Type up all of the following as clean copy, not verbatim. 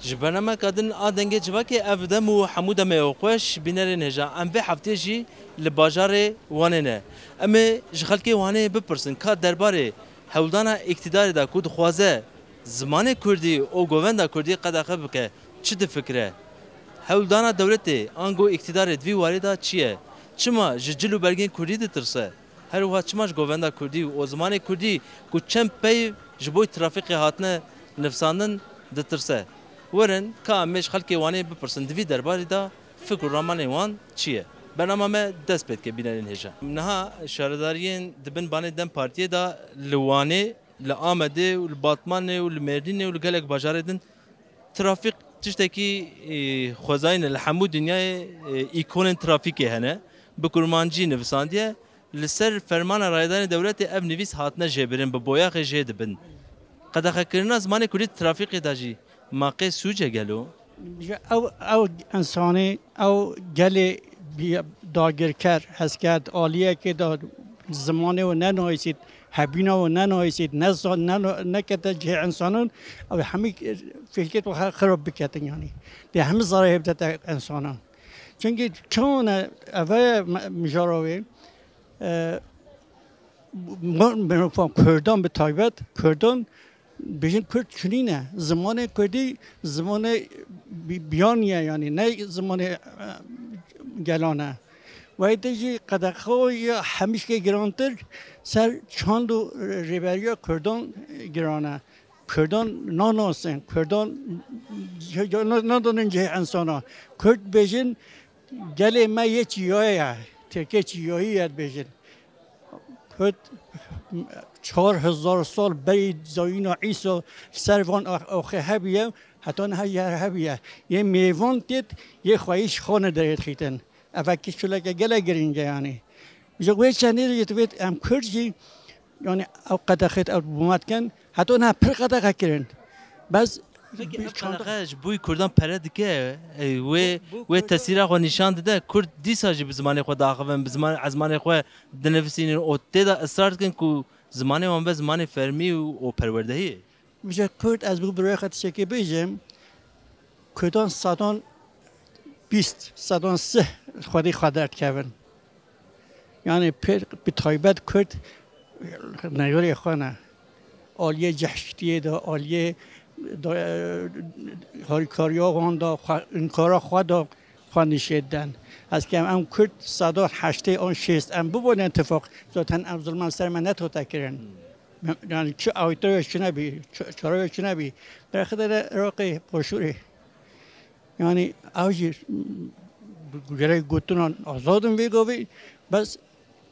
جبنا ما كادن آدنجة جواكي أفدم وحمودة ما يوقش بينارين هجا أم في حفتيجي لباجارة واننا أما جخلكي وانه بپرسن كاد درباره هولدانا اقتدار دا كود خوازه زمان كردي او گووندا كردي قد اخبك چه فكره هولدانا دولتي انگو اقتدار دوی واردا چیه چما جلو برگين كردي دترسه هر وها چماش گووندا كردي او زمان كردي کو چم پي جبوي ترافيق هاتنه نفساندن دترسه ورن كامش خلكي وانه بپرسن دوی درباره دا فكر رامان وان چیه برنامه دست بید که بینن هجا منها شهرداریین دبن بانه دم پارتیه دا لوانه لآمده و لباطمانه و لمردینه و لگلک باجاره دن ترافیق تشتکی خوزاین لحمو دنیای ایکون ترافیکی هنه بکرمانجی نویساندیه لسر فرمان رایدان دولت اف نویس هاتنه جبرن به بویاق جه دبن قدخه کرنا زمان کلی ترافیقی داجی ماقه سوجه گلو او انسانی او گلی داگرکر هست که عالیه که داد زمانه و ننویسید هبینا و ننویسید نکته جه انسانون او همه فکرت و خراب بکتن یعنی ده همه ضرایب هبتت انسانان چونکه چون اوه مجاروی من کردان به تایبت کردان بیشتر کرد چنینه زمان کردی زمان بیانیه یعنی نه زمان گلانه و ایده‌جی قدرخواه همیشه که گرانتر سر چند و ریبریا کردان گرانه کردان ناناسن کردان ندانن جه انسانا کرد بیشن گله ما یه چیایه ترکیه چیاییه بیشن کرد 4000 سال برای زاین و عیسی سروان آخه هبیه حتی نه یه هبیه یه میوان دید یه خواهیش خانه دارید خیتن اول که شلک گله گرینگه یعنی جوی چنین یتوید ام کردی یعنی او قدخت او بومت کن حتی نه پر قدخ کردن بس قدخش بوی کردان پرد که و تاثیر خو نشان داده کرد دیساجی به زمان خود داخلن به زمان از زمان خو دنفسین او تدا استارت کن کو زمان وان به زمان فرمی و پروردهی میشه کرد از بو برای خاطر که بیجم کردان صدان 20 صدان 3 خودی خدرت کردن یعنی به تایبت کرد نیاری خانه عالیه جهشتیه دا عالیه هاریکاریا وان دا این کارا خود دا خانشیدن از که ام کرد صدان 8 آن 6 ام ببود اتفاق ذاتن ام ظلمان سر من نتوتا کردن یعنی چه آیتایش نبی چرایش نبی در خدر راقی پرشوری یعنی اوجی گره گوتونان آزادم بیگوی بس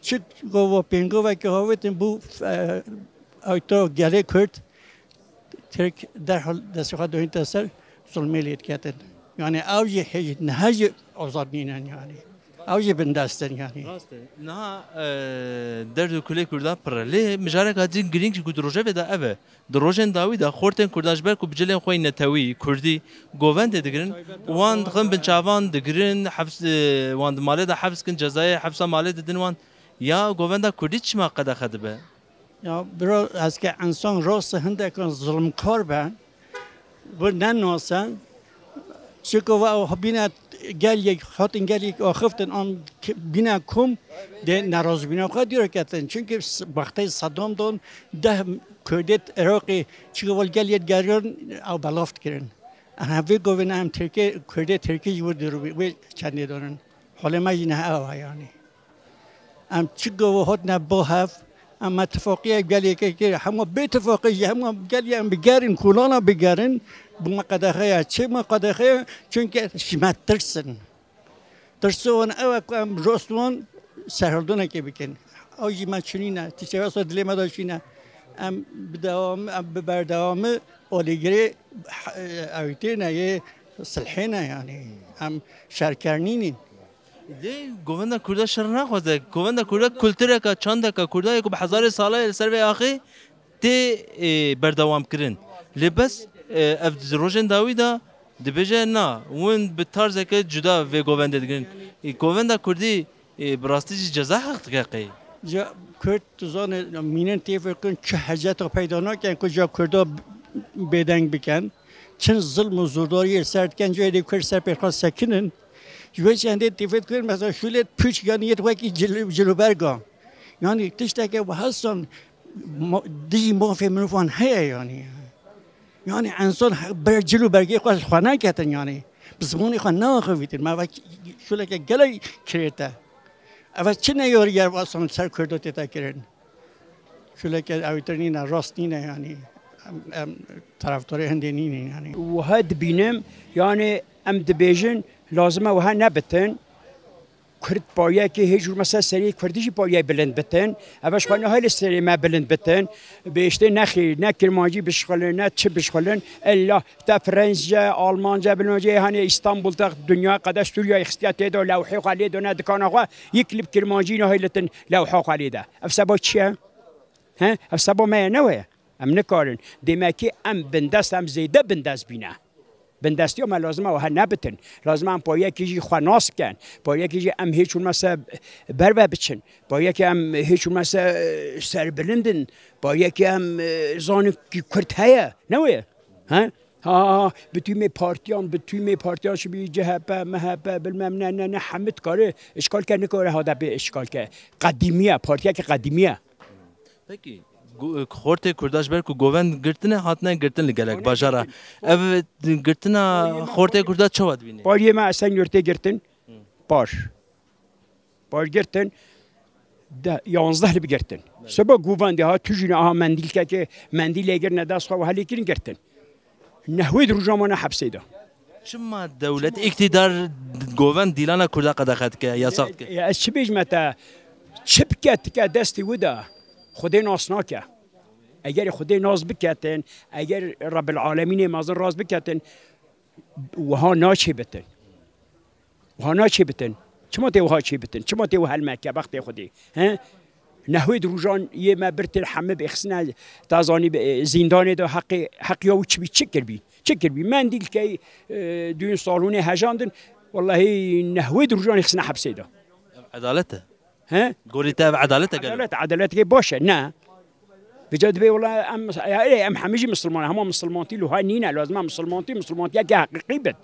چه گوه پینگو و که هاویتن بو آیتا گره کرد ترک در حال دست خود دوین تاثر ظلمی لید کردن یعنی اوجی نهج آزاد نینن یعنی اوجی بندستن یعنی نه درد کلی کردان پرله مجاره کادین گرینگ کود روزه ودا اوه دروژن داوی دا خورتن کردانش بر کو بجلن خوی نتوی کردی گووند دگرن وان خم بنچاوان دگرن حبس وان ماله دا حبس کن جزای حبس ماله ددن وان یا گووند کردی چما قد خدبه یا برا از که انسان راست هنده کن ظلم کار به و نناسن چکو و بینه گل یک خاطر گل یک آخفتن آن بنا کم ده ناراض بنا خواهد دیره کردن چون که وقتی صدام دون 10 کردت عراقی چیکار ول گل یک گریان او بلافت کردن همه گوین هم ترکی کردت ترکی جور درو بی چندی دارن حالا ما اینه آوا یعنی ام چیکار هات نبا هف اما اتفاقی گلی که همه به اتفاقی همه گلی هم بگیرن کولانا بگیرن بما قدخه چه ما قدخه چون که شما ترسون او کم راستون سرهردونه که بکن آجی ما چنینه تیچه سو دلی ما داشتینه ام بدوام بردوام اولیگری اویتینه یه صلحینه یعنی ام شرکرنینی ده گووندا کرده شر نخواسته گووندا کرده کلتره که چنده که کرده یک به هزار ساله سر و آخی تی بردوام کردن لباس اف روزن داویدا دبیجه نه اون به طرز که جدا و گووندا دیگن گووندا کردی براستی جزا حق که جا کرد زن مینن تیفر کن چه حاجت پیدا نکن کجا کرده بدنگ بکن چند ظلم و زورداری سرد کنجوی دی کر سر پیخواست سکنن جوی چنده تیفت کر مثلا شولت پیچ یعنی یه وکی جلو برگام یعنی تشته که و هستن دی موفی منفان هیا یعنی انسان بر جلو برگی خواست خانه کتن یعنی بزمانی خان نه خویتن ما وکی شوله که گلی کریته اول چه نیاری گر واسه سر کردو تیتا کرن شوله که اویترنی نه راست نینه یعنی طرفدار هندی نینه یعنی و هاد بینم یعنی ام دبیجن لازمه و ها نبتن کرد باید که هیچ جور مثلا سری کردیش باید بلند بتن اوش خانه های سری ما بلند بتن بیشتر نخیر نه کرمانجی بشخلن نه چه بشخلن الا تا فرنسا آلمانجا بلمانجا هنی استانبول تا دنیا قداش سوریا اختیات ده لوحه خالی دونه دکان آقا یک کلیپ کرمانجی نه هایلتن لوحه خالی ده افسبا چیه ها افسبا ما نوه ام نکارن دیمکی ام بندست ام زیده بندست بینه بندستی ما لازمه و ها نبتن لازمه هم پایه کیجی خواناس کن پایه کیجی ام هیچون مثلا بربه بچن پایه که ام هیچون مثلا سر بلندن پایه که ام زانو کی کرد هیا نوه ها بتوی پارتیان شبیه جهبه مهبه بالمم نه حمد کاره اشکال که نکاره هاده به اشکال که قدیمیه پارتیه که قدیمیه پکی خورت کرداش بر کو گووند گرتنه هاتنه گرتن لگلک باجارا اف گرتنا خورت کردا چواد بینی باریه ما اصلا یورته گرتن بار گرتن ده 11 لب گرتن سبا گووند ها تجین آها مندیل که مندیل اگر نداس خو حالی کردن گرتن نحوید روزامانه حبسیده شما دولت اقتدار گووند دیلانا کردا قداخت که یا ساخت که از چه بیش متا چپکت که دستی ودا خدای ناس ناکه اگر خدای ناز بکتن اگر رب العالمین مازن راز بکتن وها ناچی بتن چما تی وها چی بتن چما تی وها المکه وقت خودی ها نحوید روزان یه ما برت الحمه بخسنا تازانی زندان دو حق یا وچ بی چکر بی من دیل که دون سالون هجاندن والله نحوید روزان خسنا حبسیده عدالته ها قولي تابع عدالته عدالتك باشه نه بجد بي والله ام حميجي مسلمان هم مسلمانتي لو هاي نينا لازم مسلمانتي يا حقيقي بد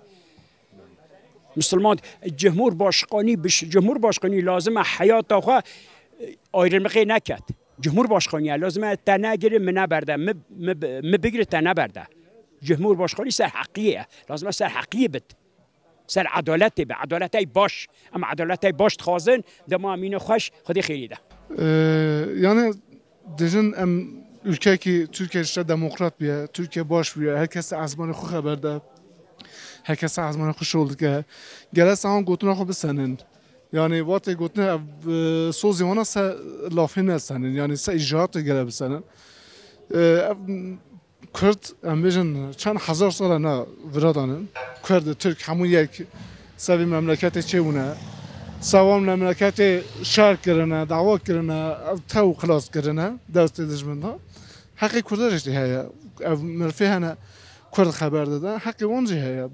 مسلمان الجمهور باشقاني لازم حياته خو ايرمقي نكت جمهور باشقاني لازم تناجر من برده مبغير تنا برده جمهور باشقاني سر حقيقيه لازم سر حقيقي بد سر عدالتی به عدالتی باش اما عدالتی باش خوازن دما امین خوش خودی خیلی ده yani dijin em ülkeki Türkiye işte demokrat bir Türkiye baş bir herkes azmanı xu haber de herkes azmanı xuş oldu ki geles an gotuna xu besenin yani vate gotuna sozi ona sa lafine senin yani sa icraat gele besenin Kürt emijin çand hazar sala na viradanın Kürt Türk hamu yek sevi memleketi çevune سوام مملکت شهر کرنه دعوا کرنه تو خلاص کرنه دست دشمنها حقی کردش هیا مرفی هنه کرد خبر داده حقی اونجا هیا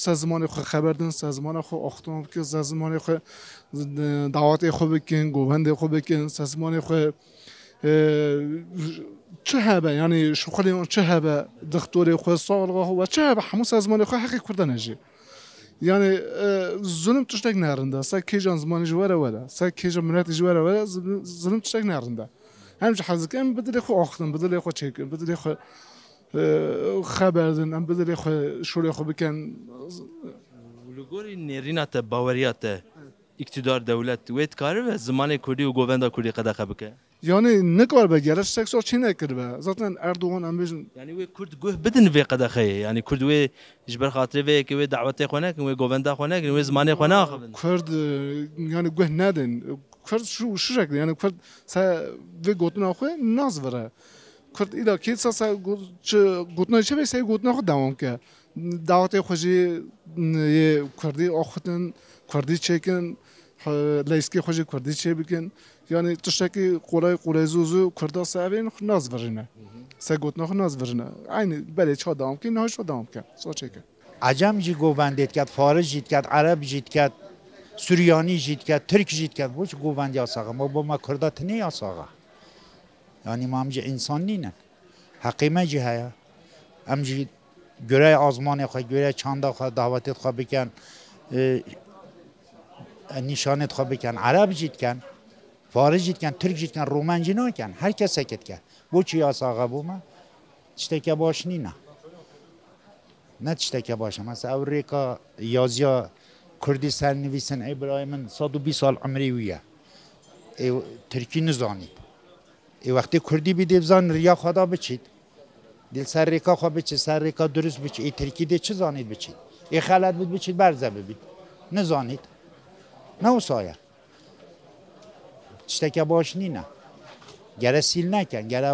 سازمان خو خبر دن سازمان خو اختام که سازمان خو دعوت خو بکن گوهند خو بکن سازمان خو چه هبه یعنی شغلی اون چه هبه دکتری خو سالگاه و چه هبه همون سازمان خو حقی کردنجی yani zulüm tuştak nerede? Sa kejan zamanı juvara vara. Sa kejan millet juvara vara zulüm tuştak nerede? Hem hazırken bedeli xo axtın, bedeli xo çekin, bedeli xo xaberdin, hem bedeli xo şuraya xo biken. Lugori nerina te bawariyat iktidar devlet wet karı ve zamanı Kürdi ve govenda Kürdi kadar xabike. Yani ne kadar be geliş seksor Çin'e kirbe. Zaten Erdoğan amacın. Yani ve Kürt göh bedin ve kadar xeye. Yani Kürt ve jber hatırı ve ki ve davete xonak ve govenda xonak ve zamanı xonak. Kürt yani göh nedin. Kürt şu şekilde yani Kürt sa ve gotuna xo naz vara. Kürt ila ki sa gotuna çe se gotuna xo devam ke. Davete xoji Kürdi axtın Kürdi çekin. Leyski xoji Kürdi çe bikin. Yani tuştaki kolay zuzu Kürda sevin naz verine. Segotna naz verine. Aynı böyle çadam ki ne çadam ki. Soçeke. عجم جی گووندید کرد، فارس جید کرد، عرب جید کرد، سوریانی جید کرد، ترک جید کرد. بوچ گووند یاساقه ما با ما کردات نه یاساقه. یعنی ما همچه انسان نینن. حقیمه جی هیا. همچه göre azmanı خو göre çanda خو davetet خو بکن نشانت خو بکن عرب جیت کن فارس جیت کن ترک جیت کن رومن جینا کن هر کس سکت کن bu چی آساقه بو ما تشتکه باش نی نه تشتکه باشه مثلا اوریکا یازیا کردی سر نویسن ابراهیمن 120 سال عمری ویه ترکی نزانید وقتی کردی بیدی بزن ریا خدا بچید دل سر ریکا خواه بچید سر ریکا درست بچید ترکی دی چه زانید بچید خلط بود بچید برزه ببید نزانید نه او سایه تشتکه باش نی نه گره سیل نکن گره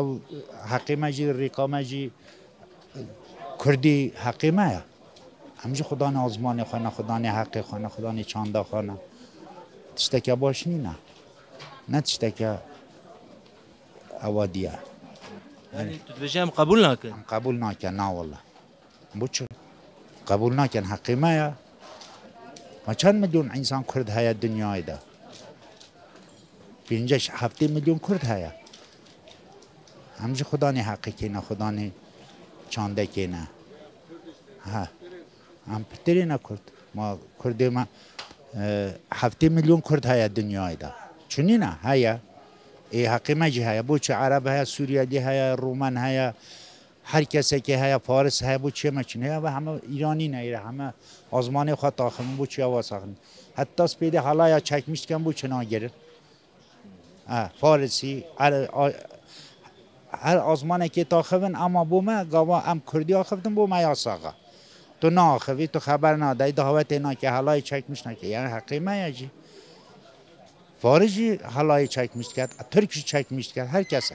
حقیمه جی ریکا مجی کردی حقیمه همجی خدا نه آزمان خانه خدا نه حقی خانه خدا نه چانده خانه تشتکه باش نی نه تشتکه اوادیه یعنی تو بجام قبول نکن قبول نکن نه والله بچه قبول نکن حقیمه یا ما چند میلیون انسان کرد هیا دنیای ده 7 میلیون کرد هیا همجی خدا نه حقی کنه خدا نه چانده کنه ها هم پتری نکرد ما کردی ما 7 میلیون کرد هیا دنیای ده چونی نه هیا حقیمه جی هیا بو چه عرب هیا سوریالی هیا رومن هیا هر کسی که هیا فارس هیا بو چه مچنه هیا و همه ایرانی نه همه آزمانی خود تاخم بو چه واسخن حتی سپیده حالا یا چکمیش کن بو چه ناگره فارسی هر آزمانی که تاخون اما بو ما گاوا ام کردی آخفتم بو ما یا ساقا تو ناخوی تو خبر نداری دعوت اینا که حالا چکمیش نکه یعنی حقیمه یا جی فارجی حالای چکمیش کرد ترکی چکمیش کرد هر کسی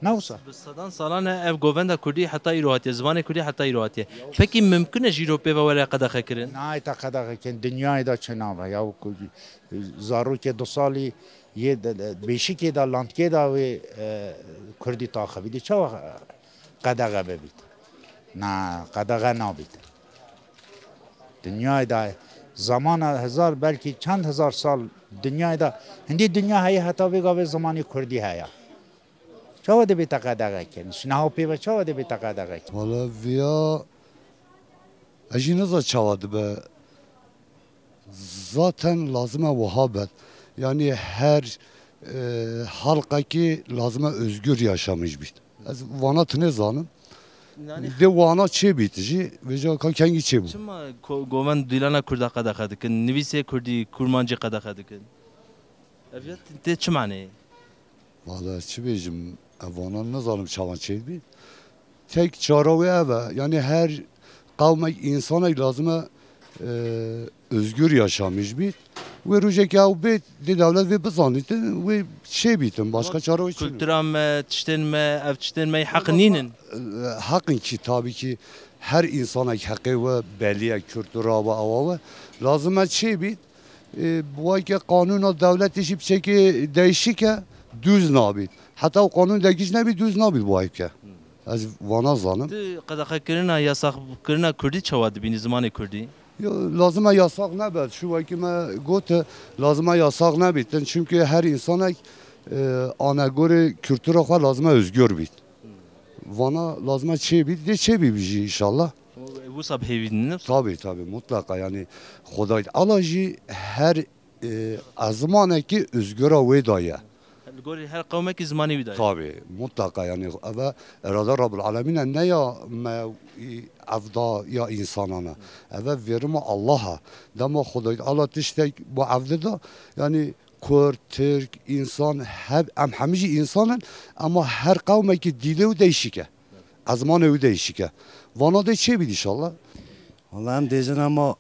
نوسا بصدان سالانه اف گووندا کردی حتی ایروهاتی زبان کردی حتی ایروهاتی فکی ممکنه جیروپی و ولی قدخه کرن نه تا قدغه کن دنیای دا چنابه یا زارو که 2 سالی یه بیشی که دا لانتکه دا و کردی تاخه بیدی چه قدغه ببید نه قدغه نبید دنیای دا زمان 1000 بلکه چند هزار سال دنیای دا هندی دنیا هایی حتی بگاوه زمانی کردی هیا چه وده بی تقدقه کنش نه پی و چه وده بی تقدقه کنش والا ویا اجی نزا چه وده به zaten lazım vahabet yani her halka ki lazım özgür yaşamış bit. Az Van'a ne zanım? De Van'a çe bitici ve ca kendi çe bu. Çima govan dilana kurda qadaqa dikin nivise kurdi kurmancı qadaqa dikin. Evet te çimane? Valla çe bejim Van'a ne zanım çavan çe bit. Tek çaravi eve yani her kavme insana lazım özgür yaşamış bit. Ve rujek ya bit de devlet ve bizanıtın ve şey bitim başka çare yok. Kültüram tişten me ev tişten me hakkıninin. Hakkın ki tabii ki her insana hakkı ve belliye kültürü ve avava lazım şey bit. Bu ay ki kanuna devlet işi bir şekilde değişik ya düz nabit. Hatta o kanun değiş ne bir düz nabit bu ay ki. Az Van'a zanım. Qadaqa kirina yasak kirina kurdi çavad bini zamanı kurdi. Lazım yasak ne bet. Şu vakime gote lazım yasak ne bitin. Çünkü her insana ana göre kültüre kadar lazım özgür bit. Van'a lazım şey bit de şey bir inşallah. Bu sabhevinin. Tabii mutlaka yani Xuday Allah'ı her azmane ki özgüre vedaya. Gori her kavme ki zamanı vidaya. Tabii mutlaka yani ve erada Rabbul Alemin'e ne ya avda ya insanana. Evet verimi Allah'a. Dema Xuday Allah işte bu avda da yani Kürt, Türk, insan hep hemici insanın ama her kavme ki dili o değişik. Azmanı o değişik. Van'a da şey bil inşallah. Vallahi hem diyeceksin ama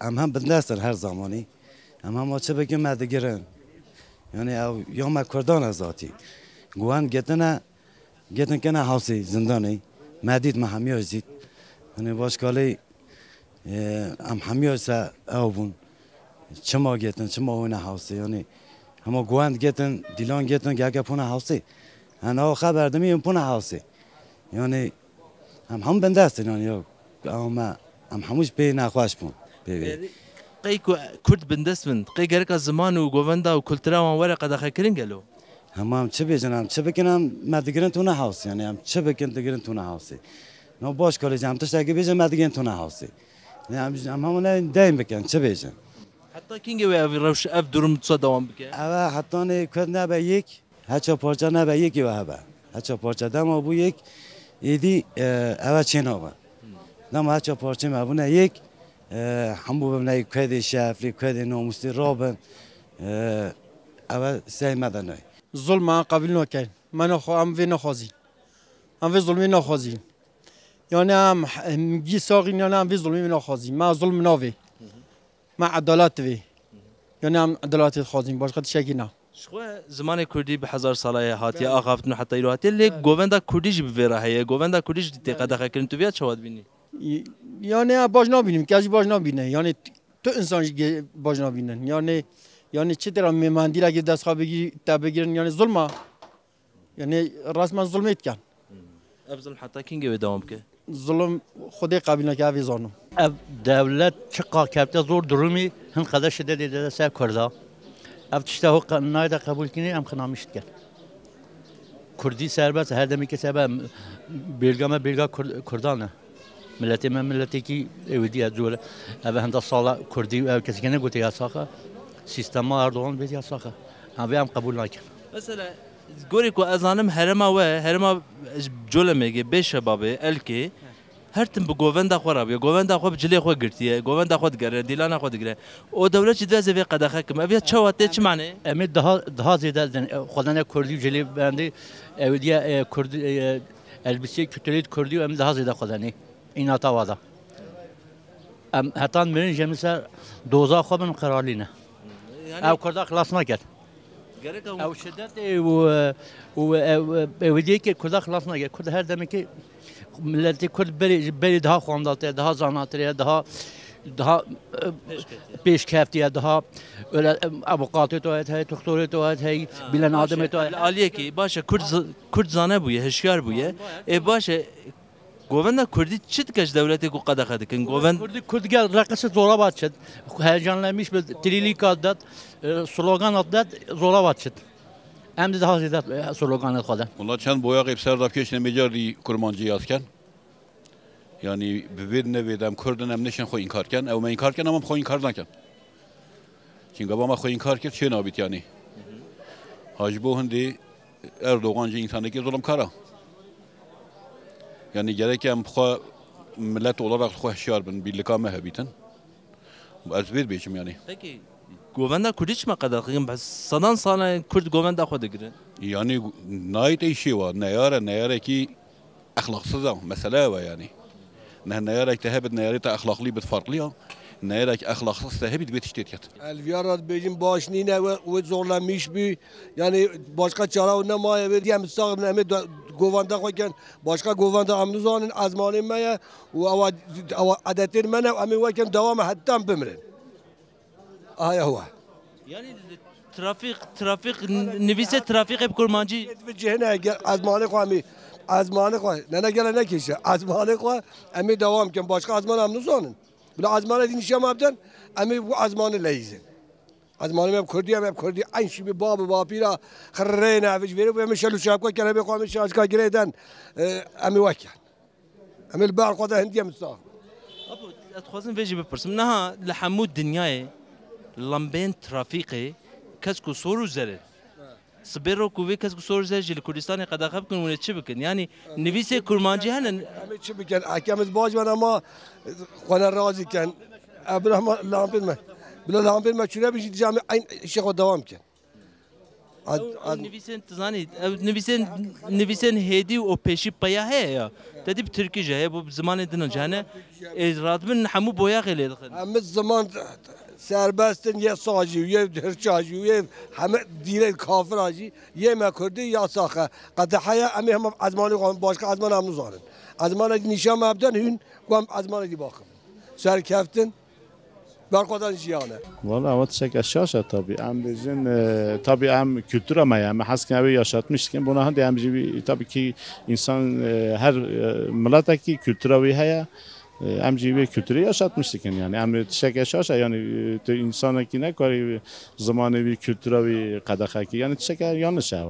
hem bindersin her zamanı. Hem açı bekim medigirin. Yani ya Kurdana zati. Guan getine kene havsi zindani. Medid ma hamiyo zit. Yani başkalı hamiyosa avun. Çama getin, çama oyna havsi. Yani ama guan getin, dilan getin gege puna havsi. Yani o haberdimi puna havsi. Yani هم بندستن yani yok ama hamuş bey nakhoş bun. Qey Kurd bindestin. Qey gerek zaman u govenda u kültüra wan wara qadaqa kirin gelo. Hamam çe bejanam çe bekinam medigirin tuna house yani am çe bekin digirin tuna house. نه باش کاری جام تشتکی بیشتر مدیگن تو نه هستی نه همون دایم بکن چه بیشتر حتی کینگه و اوی روش اف درم تصا دوام بکه اوه حتی نه کد نه به یک هچا پارچه نه به یکی و هبه هچا پارچه دم آبو یک ایدی اوه چین آبه دم هچا پارچه مبونه یک همو ببینه کد شفری کد ناموسی رابن اوه سعی مدنی ظلم قبول نکن من ام وی نخوازی ام وی ظلمی نخوازی یعنی هم گی ساقی یعنی هم وی ظلمی نخوازی ما ظلم ناوی ما عدالت وی یعنی هم عدالت خوازیم باش قد شکی نه شخوا زمان کردی به هزار ساله هاتی آقافتن حتی ایروهاتی لیک گووندا کردیش بویره هیه گووندا کردیش دیقه کردن تو بیاد شواد بینی یعنی باش نبینیم کسی باش نبینه یعنی تو انسان باش نبینن یعنی چه طرح میماندی را که دست خواه بگیرن یعنی ظلمه یعنی رسما ظلمیت کن افضل حتی کینگه دوام که ظلم خودی قبول نکه اوی زانم دولت چقا کبته زور درومی هن قدر شده دیده سر کرده اف تشته حق نایده قبول کنی ام خنامشت کن کردی سربست هر دمی که سبب بیلگا کردانه ملتی کی اودی ازوله اوه هنده سالا کردی و کسی که نگوتی یاساقه سیستم اردوغان بیدی یاساقه اوه هم قبول نکن مثلا گوری که از آنم هرما جل میگه به شبابه الکی هر تن به گووندا خورا بیا گووندا خو بجلی خو گرتیه گووندا خود گره دیلانا خود گره او دولت چه دوازه وی قدخه کم اوی چواته چه معنی امید daha زیاده خودن کردی جلی بندی اودیا کردی elbise kütület kurdü hem daha ziyade خودنی این اتوادا ام حتی میرین جمعیت دوزا خوابن قرارلینه او کرده خلاص نکرد او شدت و ودیه که کرده خلاص نکرد کرده هر دمی که ملتی کرد بری daha خوانداته daha زاناتریه daha پیشکفتیه daha öyle avukatı توید هی دکتری توید هی bilen adamı توید عالیه کی باشه کرد زانه بویه هشیار بویه ای باشه گووندا کردی چی کش دولتی کو قدخه دکن گووند کرد gel rakısı zora batışıd heyecanlanmış bir trilik adet slogan adet zora batışıd hem de daha ziyade slogan adet Valla çend boya qeyb serdafkeş nemicardi kurmancı yazken yani bir nevedem Kurdun em neşen xo inkarken ev men inkarken ama xo inkar naken çünkü baba xo inkar ket çe nabit yani hacbo hindi Erdoğancı insandaki zulüm kara yani gerek em xo millet olarak xo hşiyar bin birlika mehabitin az bir beşim yani peki گووندا کردی چه مقدار خیلی بس صدان سال کرد گووندا خود گیره yani nait işi var ne yara ki ahlaksızam mesela var yani ne yara ki hep ne yara ta ahlaklı bir farklı ya ne yara ki ahlaksız da hep bir iştiyet Elviyarat bejim başnine ve zorlanmış bir yani başka çare ne maya verdi hem sağ ne govanda koyken başka govanda amnuzanın azmanı maya ve adetler mene ama koyken devam hatta bimrin آیا هوا یعنی ترافیک نویسه ترافیک hep kurmancı جهنه azmanı خو نه گله نکشه azmanı خو امی دوام کن başka azman هم نزانن بلا azmanı dinişem abden امی bu azmanı leyizin azmanı hep kurdi aynı şey baba babira خرينا فيش فيرو بمشلو شابكو كان بيقوم شاشكا جريدان امی وکن امی البار خدا هنديه مستاخ ابو اتخوازن فيجي بپرسم نه لحمود دنیای لامبین ترافیقی کس کو سورو زره سبرو کوی کس کو سورو زره جل کردستان قداخب کنونه چی بکن یعنی نویسه کرمانجی هنن همه چی بکن احکامت باج من اما خونه راضی کن ابراهیم لامبین ما بلا لامبین ما چونه بشید جامع این شیخ دوام کن نویسن تزانی نویسن هدی و پیشی پیا ہے یا تدی ترکی جه bu zaman edin jane radmin hamu boya gele هم zaman serbestin ya sağcı ya hırçacı ya hem dile kafir acı ya mekurdi ya saha qadhaya ama hem azmanı başka azman amnu zanın azmanı nişan mabdan hün qam azmanı di bakım serkeftin barqadan jiyane Valla ama teşekkür şaşa tabii am bizim tabii am kültür ama yani haskâbe yaşatmışken buna hadi am tabii ki insan her milletteki kültürü haya am gibi kültürü yaşatmıştık yani am teşekkür şaşa yani insana ki ne kadar zamanı bir kültürü kadar ki yani teşekkür yanlış ya.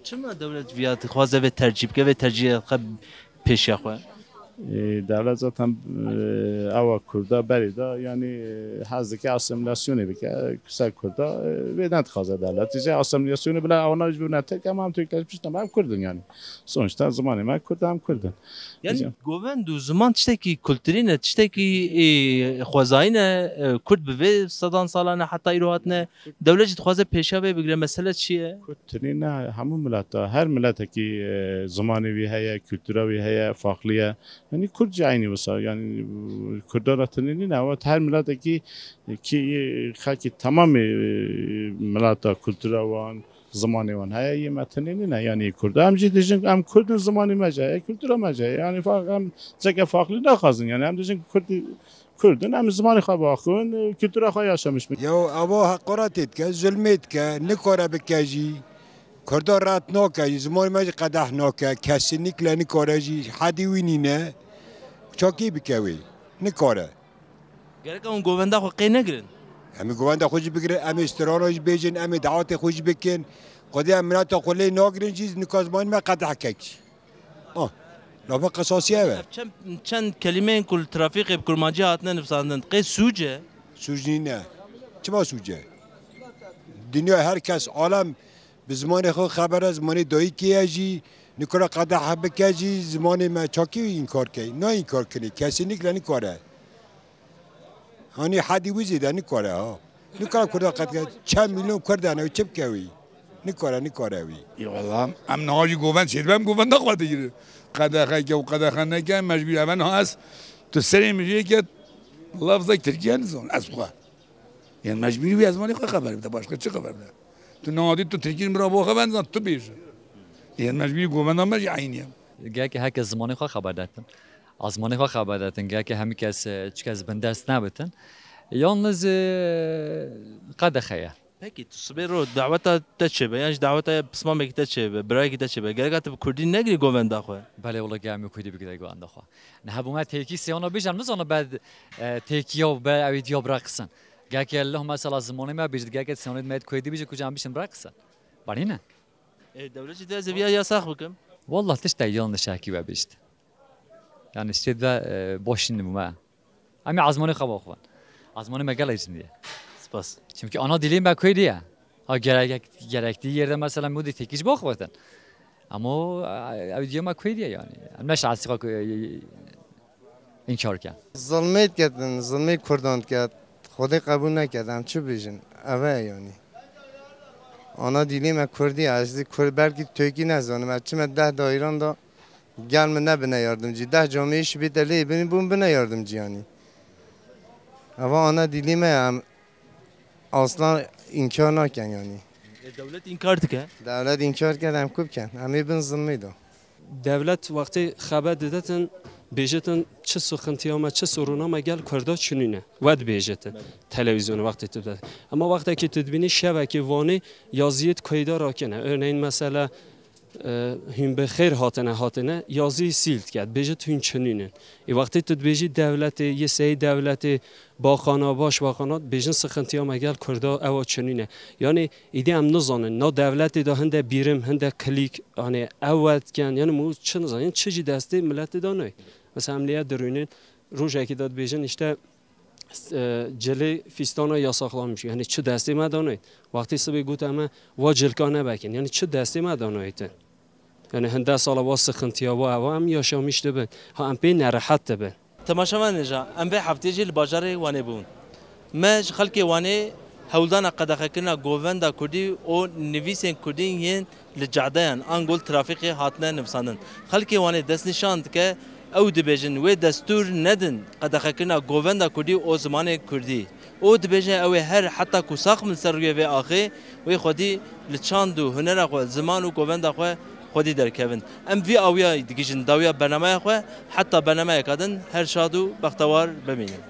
Çima devlet viyatı xwaze ve tercih ve tercih peş yaxwa دولت zaten ava Kurda berida yani hazdaki asimilasyonu bike kısa Kurda ve net kaza devlet. İşte asimilasyonu bile ona mecbur netek ama hem Türkleşmiş tamam Kurdun yani. Sonuçta zamanı hem Kurd hem Kurdun. Yani govendu zaman tişteki kültürüne tişteki xwezayine Kurd bive sadan salane hatta irohatne devlet xwaze peşave bigre mesele çiye? Kültürüne hamu millata her milleteki zamanı bir heye kültürü heye farklıya yani Kürtçe aynı olsa yani Kürtlerin ne var her milletteki ki haki tamam millata kültürü var zamanı var heye yemetinin ne yani Kürt hem cidden hem Kürt'ün zamanı mece kültürü mece yani hem zeka farklı ne kazın yani hem cidden Kürt'ün hem zamanı kabakın kültürü kaya yaşamış. Ya ama hakaret et ki zulmet ki ne kara bekaji Kürt'ün rahat nokta zamanı mece kadah nokta kesinlikle ne karajı hadi winine çok iyi bir kevi. Ne kore? Gerek on govenda xwe qey negirin. Em govenda xwe bigire, em istirahatı bejin, em davetê xwe bikin. Qudê em milata xwe nagirin jî nikazman me qedah kek. Ah, lava qisasiye ve. Çend kelimeyin kul trafikê bi kurmancî hatine nivîsandin. Qey sûce? Sûcî ne? Çima sûce? Dünya herkes alem bi zimanê xwe xeber e zimanê dayîkê jî Nikola qedah bike jî zimanê me çakî inkar key. Ne inkar kinî? Kesinlikle nikare. Hani hadi wî zêde nikare ha. Nikare Kurda qet çend milyon Kurdan ew çi bike wî? Nikare wî. Wallah em nahajî govend şêdibem govenda xwe digire. Qedexeke û qedexeneke mecbûr even has tu serê mijiyeke lafzek Tirkiye nizan ez xwe. Yani mecbûrî wî ez zimanê xwe xeber bide başka çi xeber bide. Tu nahadî tu Tirkiyê mirava xwe benzan tu bêje. Yani mecburi govenda mecburi aynıyım. Gel ki herkes zamanı xwe xeber datin. Az zamanı xwe xeber datin. Gel ki hemî kes çikez bin dest nabitin. Yalnız qedexeye. Peki tu sibêro daweta te çêbe yan ji daweta pismamekî te çêbe birayekî te çêbe gerek tu bi Kurdî negirî govenda xwe. Bele wala gelmiyor Kurdî bigire govenda xwe. Ne hebûme têkî seyana bêjam nizana bed têkiya be ew diya bırakısın. Gel ki Allah mesela zamanı me bêjid gel ki seyana me Kurdî bêje kucam bişin bırakısın. Bari ne? Devletçi de zeviya yasak bıkım. Vallahi tişte yanlış şaki ve bişti. Yani işte de boşindim ma. Ama azmanı xwe xwe. Azmanı me gelejin diye. Spas. Çünkü ana dilim ben koydu ya. Ha gerektiği yerde mesela mudi tekiş bakmadan. Ama evdiyama koydu ya yani. Meş asıqa inkar kan. Zulmet kedin, zulmet Kurdan ked. Xwedê qebûl nekedem çi bijin. Ev e yani. Ana dilê me Kurdî ye, ez Kurd belkî Türkî nezanim, ez çime 10 dairan da gel min nebine yardımcı. 10 camiyê şibê delê binî bûn bine yardımcı yani. Eva ana dilê me ye, aslan inkar nakin yani. Devlet inkar dike. Devlet inkar ked em ku bikin, em ê bin zilmê da. Devlet vakti xeber didetin bêjetin çi sıkıntıya me çi soruna me gel Kurda çinîne. Wed bêjetin televizyonu vakti tibde. Ama vakti tudbînî şevekî vanê yaziyet kayda rakine. Örneğin mesela hün bi xêr hatine yazıyı silt ked. Bêjit hün çinînin. Vakti tudbêjî devletê yê seyî devletê baxana başbaxanat bêjin sıkıntıya me gel Kurda ew çinîne. Yani îdî em nizanin na devletê da hinde bîrim hinde kilîk hani ew wetken yani mû çi nizanin çi jî destê milletê da ne? Mesela em lêya dirûnin rojekî da dibêjin işte cilê fîstana yasaklanmış. Yani çi destê me da ne? Vakti sibê got em va cilka nebekin. Yani çi destê me da ne? Yani hinde sala va sıkıntıya va ev em yaşamış dibin. Ha em pê nerahat dibin. Temaşavan neja em vê heftê jî li bajarê wanê bûn. Me ji xelkê wanê hewldana qedexekirina govenda Kurdî û nivîsên Kurdî yên li cedeyan an gol trafikê hatine nivîsandin. Xelkê wanê destnîşan dike ew dibêjin wê destûr nedin qedexekirina govenda Kurdî û zimanê Kurdî. O dibêje ew ê her heta ku sax min ser rûyê vê axê wê xwedî li çand û hunera xwe ziman û govenda xwe xwedî derkevin. Em vî awiya digîjin dawiya bernameya xwe heta bernameyeka din her şad û bextewar bimînin.